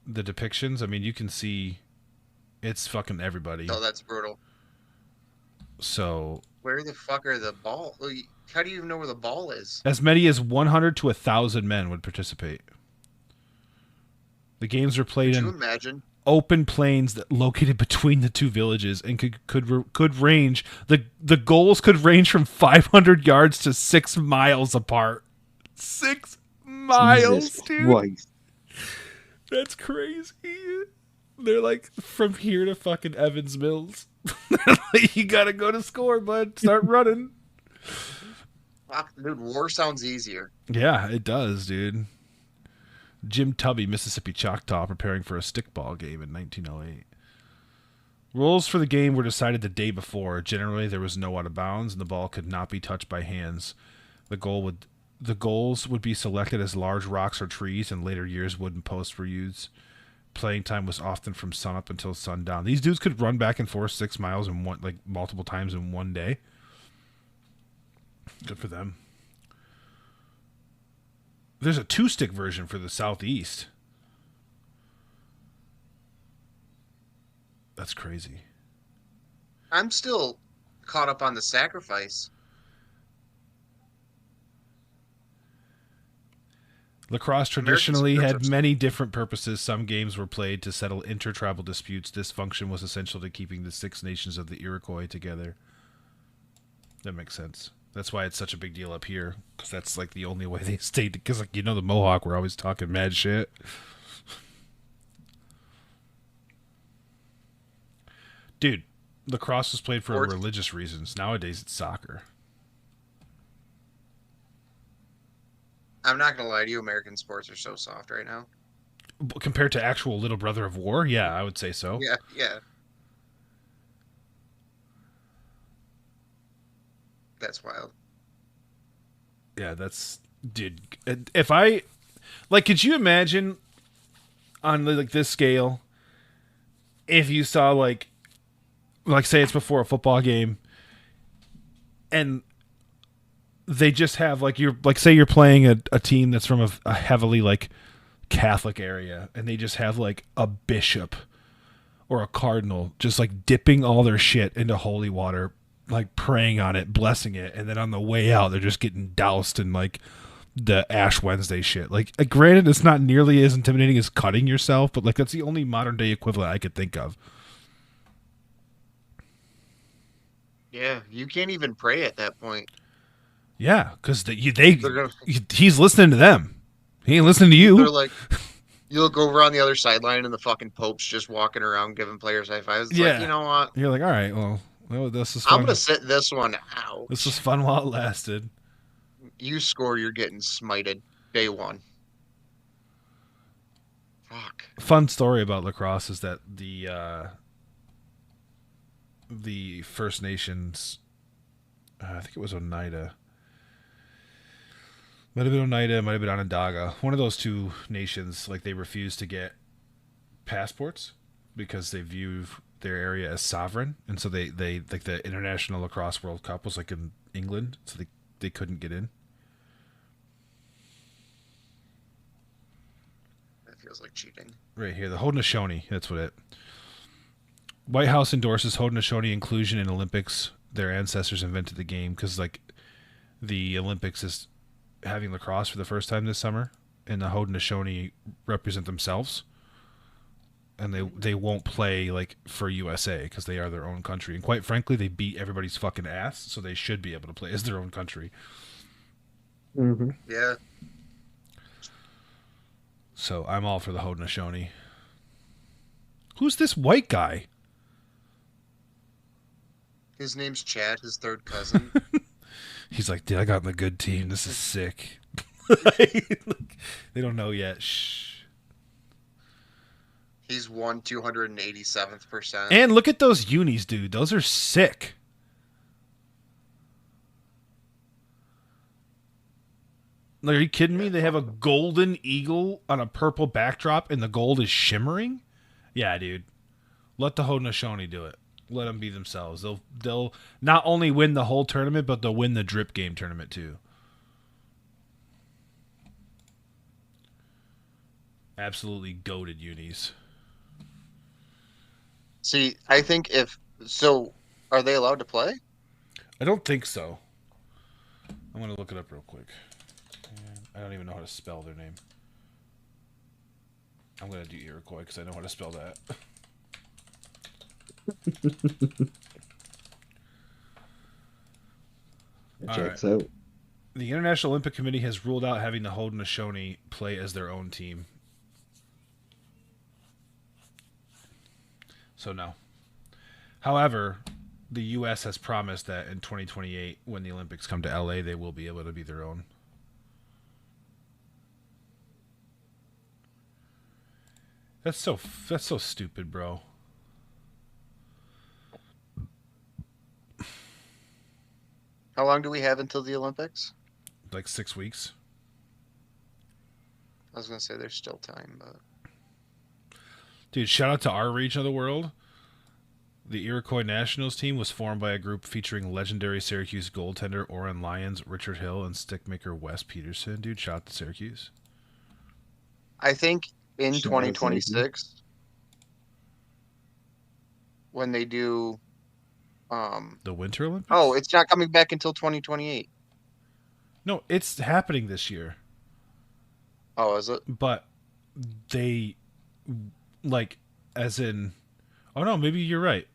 the depictions, I mean, you can see it's fucking everybody. Oh, that's brutal. So Where the fuck are the ball? How do you even know where the ball is? as many as 100 to 1,000 men would participate. The games were played Could you in imagine? open plains that located between the two villages and could range the goals could range from 500 yards to 6 miles apart. 6 miles, Jesus dude. Christ. That's crazy. They're like from here to fucking Evans Mills. You gotta go to score, bud. Start running. Fuck, dude, war sounds easier. Yeah, it does, dude. Jim Tubby, Mississippi Choctaw, preparing for a stickball game in 1908. Rules for the game were decided the day before. Generally, there was no out of bounds, and the ball could not be touched by hands. The goals would be selected as large rocks or trees. In later years, wooden posts were used. Playing time was often from sunup until sundown. These dudes could run back and forth 6 miles in one, like multiple times in one day. Good for them. There's a 2-stick version for the Southeast. That's crazy. I'm still caught up on the sacrifice. Lacrosse traditionally had spiritual many different purposes. Some games were played to settle intertribal disputes. This function was essential to keeping the 6 nations of the Iroquois together. That makes sense. That's why it's such a big deal up here, because that's like the only way they stayed. Because like the Mohawk were always talking mad shit. Dude, lacrosse was played for religious reasons. Nowadays, it's soccer. I'm not gonna lie to you, American sports are so soft right now. Compared to actual Little Brother of War, yeah, I would say so. Yeah. That's wild. Yeah, that's dude. If I like, could you imagine on like this scale if you saw like say it's before a football game and they just have like you're like say you're playing a team that's from a heavily like Catholic area and they just have like a bishop or a cardinal just like dipping all their shit into holy water, like praying on it, blessing it, and then on the way out they're just getting doused in like the Ash Wednesday shit. Like granted, it's not nearly as intimidating as cutting yourself, but like that's the only modern day equivalent I could think of. Yeah, you can't even pray at that point. Yeah, because They're gonna. he's listening to them. He ain't listening to They're you. like, you look over on the other sideline, and the fucking Pope's just walking around giving players high fives. It's like, you Yeah, know what? you're like, all right, well, this is I'm gonna fun. sit this one This was out. fun while it lasted. You score, you're getting smited day one. Fuck. Fun story about lacrosse is that the First Nations, I think it was Oneida. Might have been Oneida, might have been Onondaga. One of those two nations, like they refused to get passports because they view their area as sovereign, and so they like the International Lacrosse World Cup was like in England, so they couldn't get in. That feels like cheating. Right here, the Haudenosaunee. That's what it. White House endorses Haudenosaunee inclusion in Olympics. Their ancestors invented the game because like the Olympics is having lacrosse for the first time this summer, and the Haudenosaunee represent themselves, and they won't play like for USA because they are their own country, and quite frankly, they beat everybody's fucking ass, so they should be able to play as their own country. Mm-hmm. Yeah. So I'm all for the Haudenosaunee. Who's this white guy? His name's Chad, his third cousin. He's like, dude, I got in the good team. This is sick. They don't know yet. Shh. He's won 287th%. And look at those unis, dude. Those are sick. Like, are you kidding me? They have a golden eagle on a purple backdrop, and the gold is shimmering. Yeah, dude. Let the Haudenosaunee do it. Let them be themselves. They'll not only win the whole tournament, but they'll win the drip game tournament too. Absolutely goated unis. See, I think if so, are they allowed to play? I don't think so. I'm gonna look it up real quick. I don't even know how to spell their name. I'm gonna do Iroquois because I know how to spell that. Checks out. The International Olympic Committee has ruled out having the Haudenosaunee play as their own team. So no. However, the U.S. has promised that in 2028, when the Olympics come to L.A., they will be able to be their own. That's so stupid, bro. How long do we have until the Olympics? Like 6 weeks. I was gonna say there's still time, but Dude, shout out to our region of the world. The Iroquois Nationals team was formed by a group featuring legendary Syracuse goaltender Oren Lyons, Richard Hill, and stickmaker Wes Peterson. Dude, shout out to Syracuse. I think in Shout out, 2026 when they do The Winter Olympics? oh, it's not coming back until 2028. No, it's happening this year. Oh, is it? But they, like, as in, oh no, maybe you're right.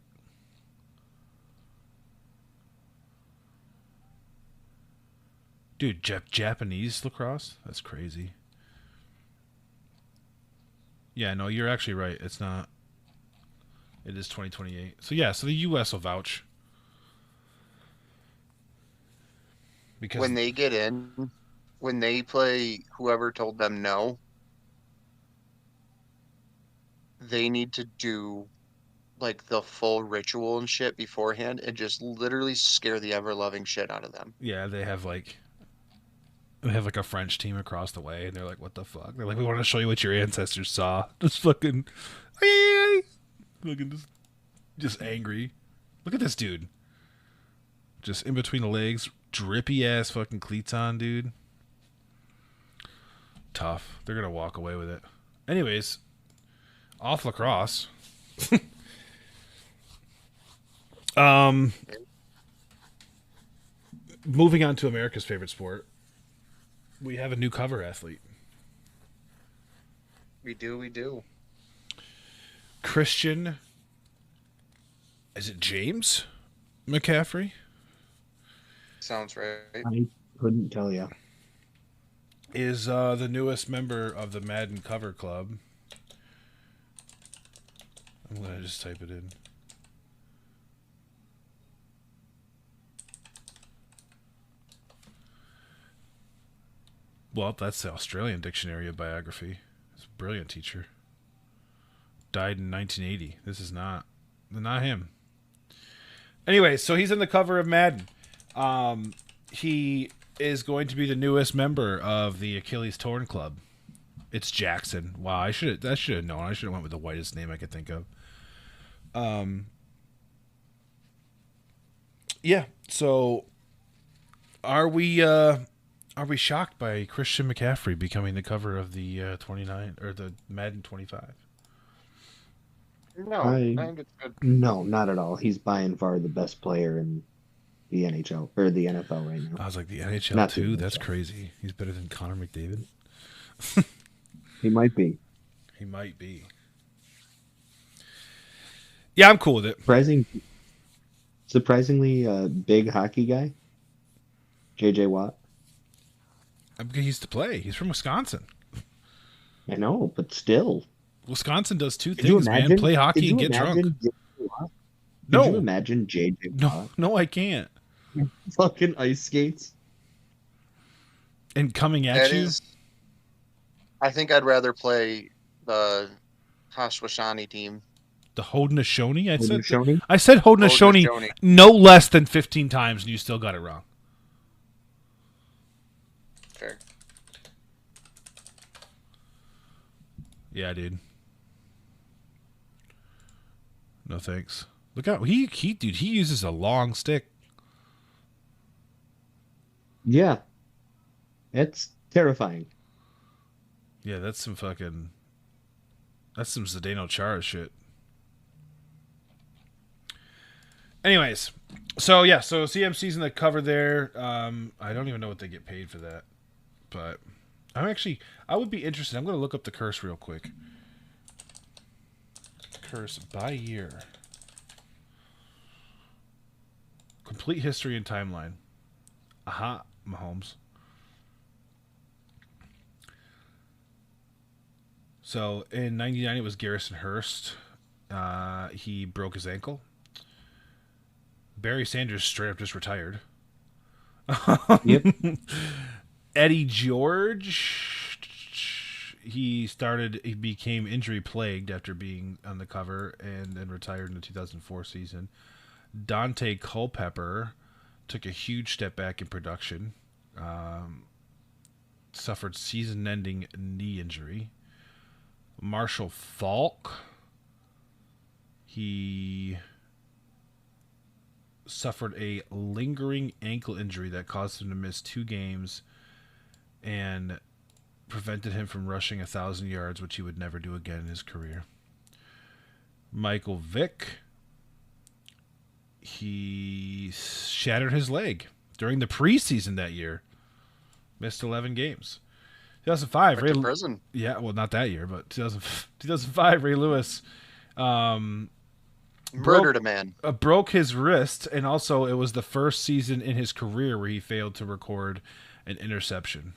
Dude, Japanese lacrosse? That's crazy. Yeah, no, you're actually right. It's not. It is 2028. So yeah, so the U.S. will vouch. Because When they get in, when they play whoever told them no, they need to do like the full ritual and shit beforehand and just literally scare the ever loving shit out of them. yeah, they have like a French team across the way, and they're like, "What the fuck?" They're like, "We want to show you what your ancestors saw." Just fucking, looking just angry. Look at this dude. Just in between the legs, drippy ass fucking cleats on, dude. Tough. They're gonna walk away with it. Anyways, off lacrosse. Moving on to America's favorite sport. We have a new cover athlete. We do. Christian. Is it James? McCaffrey Sounds right. I couldn't tell you. is the newest member of the Madden Cover Club. I'm going to just type it in. Well, that's the Australian Dictionary of Biography. He's a brilliant teacher. Died in 1980. This is not him. Anyway, so he's in the cover of Madden. He is going to be the newest member of the Achilles Torn Club. It's Jackson. Wow, I should have known. I should have went with the whitest name I could think of. Yeah. So, are we shocked by Christian McCaffrey becoming the cover of the 29 or the Madden 25? No, I think it's good. No, not at all. He's by and far the best player in the NHL or the NFL right now. I was like, the NHL Not too? the That's NHL. crazy. He's better than Connor McDavid. He might be. He might be. Yeah, I'm cool with it. Surprisingly, big hockey guy. JJ Watt. He used to play. He's from Wisconsin. I know, but still. Wisconsin does two Could you things, man. imagine- Play hockey could and you get drunk. imagine JJ Watt? Could you No. imagine JJ No, Watt? no, I can't. Fucking ice skates. And coming at That you. is. I think I'd rather play the Haudenosaunee team. The Haudenosaunee? Haudenosaunee? I said Haudenosaunee Haudenosaunee. no less than 15 times, and you still got it wrong. Fair. Yeah, dude. No thanks. Look out. He uses a long stick. Yeah. It's terrifying. Yeah, that's some Zdeno Chara shit. Anyways, so CMC's in the cover there. I don't even know what they get paid for that, but I would be interested. I'm going to look up the curse real quick. Curse by year. Complete history and timeline. Aha, Mahomes. So in '99 it was Garrison Hurst. He broke his ankle. Barry Sanders straight up just retired. Yep. Eddie George. He became injury plagued after being on the cover and then retired in the 2004 season. Dante Culpepper took a huge step back in production. Suffered season-ending knee injury. Marshall Faulk. He suffered a lingering ankle injury that caused him to miss 2 games and prevented him from rushing 1,000 yards, which he would never do again in his career. Michael Vick. He shattered his leg during the preseason that year. Missed 11 games. 2005, Went to prison. Yeah, well, not that year, but 2005, Ray Lewis Murdered a man. broke his wrist, and also it was the first season in his career where he failed to record an interception.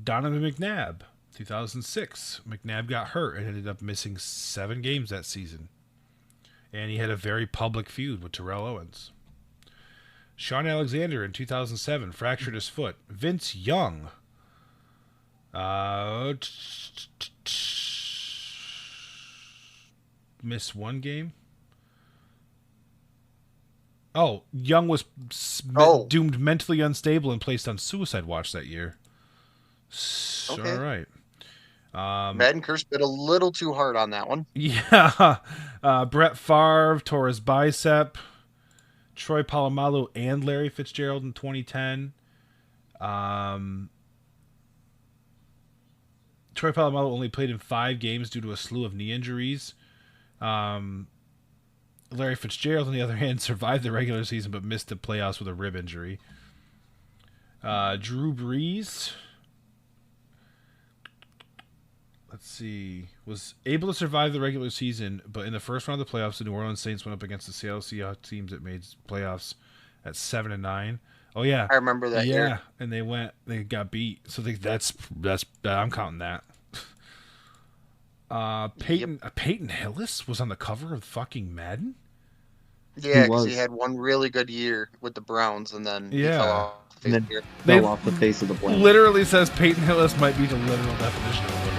Donovan McNabb, 2006. McNabb got hurt and ended up missing 7 games that season. And he had a very public feud with Terrell Owens. Sean Alexander in 2007 fractured his foot. Vince Young. Missed 1 game. Oh, Young was doomed mentally unstable and placed on suicide watch that year. Okay. All right. Madden Curse bit a little too hard on that one. Yeah. Brett Favre tore his bicep. Troy Polamalu and Larry Fitzgerald in 2010. Troy Polamalu only played in 5 games due to a slew of knee injuries. Larry Fitzgerald, on the other hand, survived the regular season but missed the playoffs with a rib injury. Drew Brees. Let's see. was able to survive the regular season, but in the first round of the playoffs, the New Orleans Saints went up against the Seattle Seahawks teams that made playoffs at 7-9. Oh yeah, I remember that year. and they got beat. So that's I'm counting that. Peyton Hillis was on the cover of fucking Madden. Yeah, because he was. had one really good year with the Browns, and then he Yeah. fell off the face And of the earth. fell off the face of the planet. Literally says Peyton Hillis might be the literal definition of what